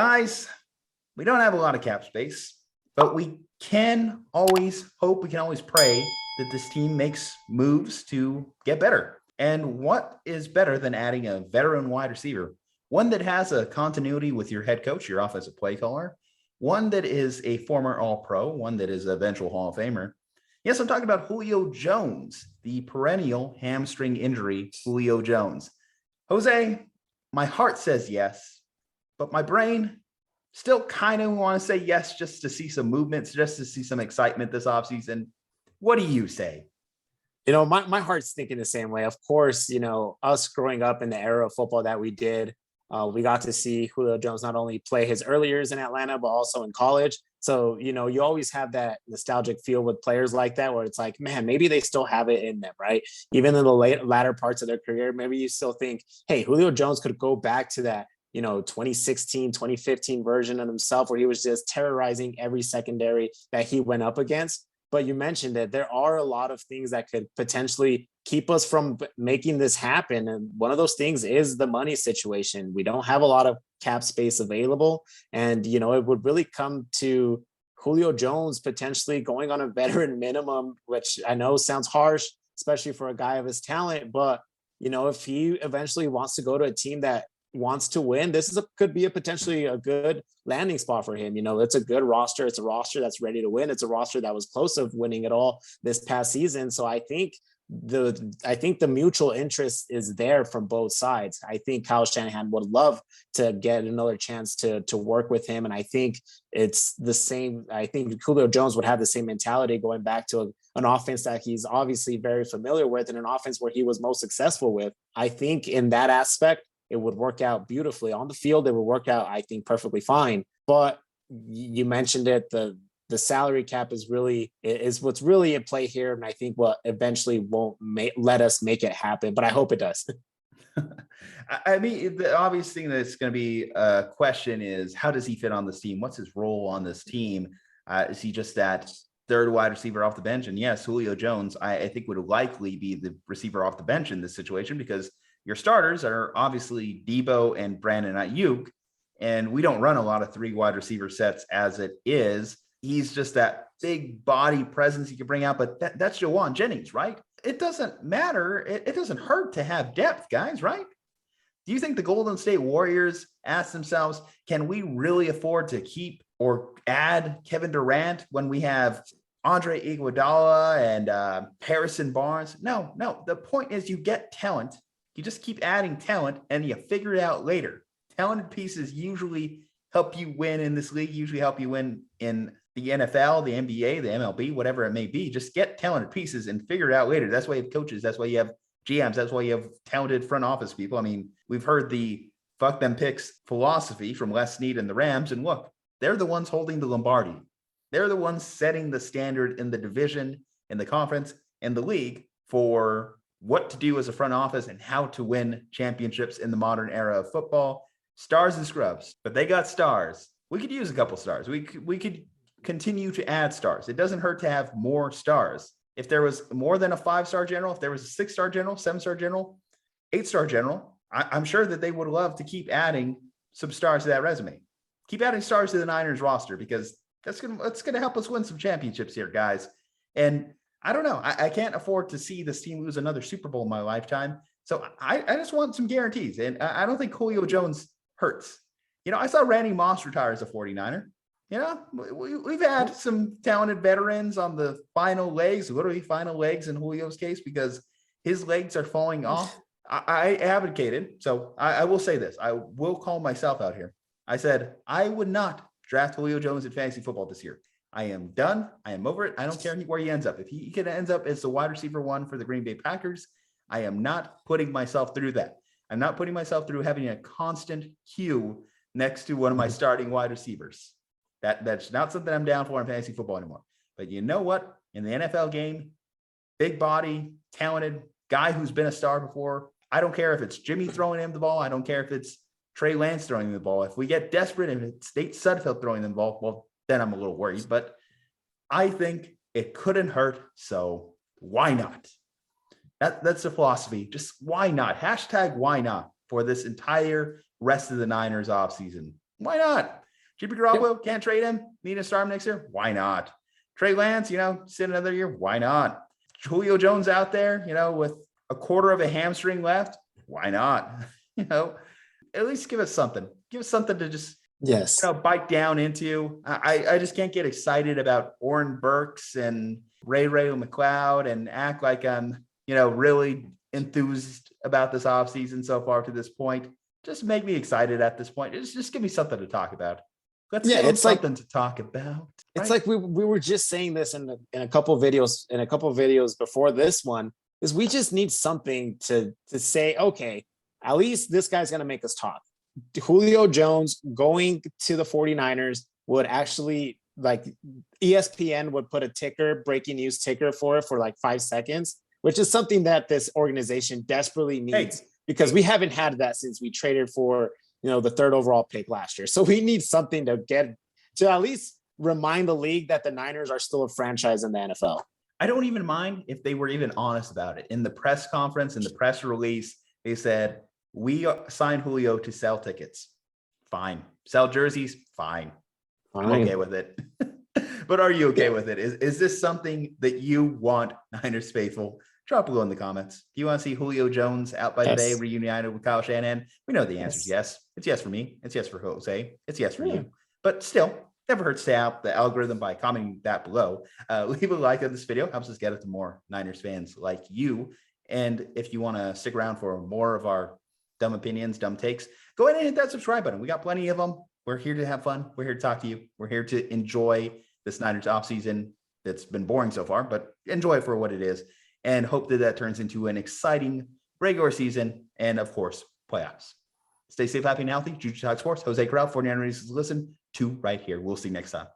Guys, we don't have a lot of cap space, but we can always hope, we can always pray that this team makes moves to get better. And what is better than adding a veteran wide receiver, one that has a continuity with your head coach, your offensive play caller, one that is a former All-Pro, one that is an eventual Hall of Famer. Yes, I'm talking about Julio Jones, the perennial hamstring injury, Julio Jones. Jose, my heart says yes, but my brain still kind of want to say yes just to see some movements, just to see some excitement this offseason. What do you say? My heart's thinking the same way. Of course, us growing up in the era of football that we did, we got to see Julio Jones not only play his early years in Atlanta, but also in college. So, you always have that nostalgic feel with players like that, where it's like, man, maybe they still have it in them, right? Even in the latter parts of their career, maybe you still think, hey, Julio Jones could go back to that 2016, 2015 version of himself where he was just terrorizing every secondary that he went up against. But you mentioned that there are a lot of things that could potentially keep us from making this happen. And one of those things is the money situation. We don't have a lot of cap space available. And, it would really come to Julio Jones potentially going on a veteran minimum, which I know sounds harsh, especially for a guy of his talent. But, if he eventually wants to go to a team that wants to win, could be potentially a good landing spot for him. It's a good roster. It's a roster that's ready to win. It's a roster that was close to winning it all this past season. So I think the mutual interest is there from both sides. I think Kyle Shanahan would love to get another chance to work with him. And I think it's the same. I think Julio Jones would have the same mentality going back to an offense that he's obviously very familiar with and an offense where he was most successful with. I think in that aspect, it would work out beautifully. On the field, it would work out, I think, perfectly fine. But you mentioned it, the salary cap is what's really in play here, and I think what eventually won't let us make it happen, but I hope it does. I mean, the obvious thing that's going to be a question is, how does he fit on this team? What's his role on this team? Is he just that third wide receiver off the bench? And yes, Julio Jones, I think, would likely be the receiver off the bench in this situation, because your starters are obviously Debo and Brandon Ayuk, and we don't run a lot of 3 wide receiver sets as it is. He's just that big body presence he can bring out, but that's Jawan Jennings, right? It doesn't matter. It doesn't hurt to have depth, guys, right? Do you think the Golden State Warriors ask themselves, can we really afford to keep or add Kevin Durant when we have Andre Iguodala and Harrison Barnes? No. The point is, you get talent. You just keep adding talent and you figure it out later. Talented pieces usually help you win in this league, usually help you win in the NFL, the NBA, the MLB, whatever it may be. Just get talented pieces and figure it out later. That's why you have coaches. That's why you have GMs. That's why you have talented front office people. I mean, we've heard the fuck them picks philosophy from Les Snead and the Rams. And look, they're the ones holding the Lombardi. They're the ones setting the standard in the division, in the conference, in the league for what to do as a front office and how to win championships in the modern era of football. Stars and scrubs, but they got stars. We could use a couple stars. We could continue to add stars. It doesn't hurt to have more stars. If there was more than a 5-star general, if there was a 6-star general, 7-star general, 8-star general, I'm sure that they would love to keep adding some stars to that resume. Keep adding stars to the Niners roster, because that's gonna help us win some championships here, guys. And I don't know. I can't afford to see this team lose another Super Bowl in my lifetime. So I just want some guarantees. And I don't think Julio Jones hurts. I saw Randy Moss retire as a 49er. We've had some talented veterans on the final legs, literally final legs in Julio's case, because his legs are falling off. I advocated. So I will say this. I will call myself out here. I said, I would not draft Julio Jones in fantasy football this year. I am done. I am over it. I don't care where he ends up. If he ends up as the wide receiver 1 for the Green Bay Packers, I am not putting myself through that. I'm not putting myself through having a constant queue next to one of my starting wide receivers. That's not something I'm down for in fantasy football anymore. But you know what? In the NFL game, big body, talented guy who's been a star before. I don't care if it's Jimmy throwing him the ball. I don't care if it's Trey Lance throwing him the ball. If we get desperate and it's Nate Sudfeld throwing them the ball, well, then I'm a little worried. But I think it couldn't hurt. So why not? That's the philosophy. Just why not? Hashtag why not for this entire rest of the Niners offseason. Why not? Jimmy Garoppolo, can't trade him. Need to start him next year. Why not? Trey Lance, sit another year. Why not? Julio Jones out there, with a quarter of a hamstring left. Why not? At least give us something. Give us something to just bite down into. I just can't get excited about Oren Burks and Ray McLeod and act like I'm, really enthused about this offseason so far to this point. Just make me excited at this point. Just give me something to talk about. Let's get something to talk about. It's like we were just saying this in a couple of videos before this one, is we just need something to say, okay, at least this guy's going to make us talk. Julio Jones going to the 49ers would actually, like, ESPN would put a breaking news ticker for it for like 5 seconds, which is something that this organization desperately needs because we haven't had that since we traded for, the 3rd overall pick last year. So we need something to at least remind the league that the Niners are still a franchise in the NFL. I don't even mind if they were even honest about it. In the press conference, in the press release, they said, we signed Julio to sell tickets. Fine. Sell jerseys. Fine. I'm okay with it. But are you okay with it? Is this something that you want, Niners faithful? Drop below in the comments. Do you want to see Julio Jones out by the bay, reunited with Kyle Shanahan? We know the answer is yes. It's yes for me. It's yes for Jose. It's yes for you. But still, never hurts to out the algorithm by commenting that below. Leave a like on this video. Helps us get it to more Niners fans like you. And if you want to stick around for more of our dumb opinions, dumb takes, go ahead and hit that subscribe button. We got plenty of them. We're here to have fun. We're here to talk to you. We're here to enjoy this Niners offseason that's been boring so far, but enjoy it for what it is. And hope that turns into an exciting regular season and, of course, playoffs. Stay safe, happy, and healthy. Juju Talk Sports, Jose Corral, 49ers listen to right here. We'll see you next time.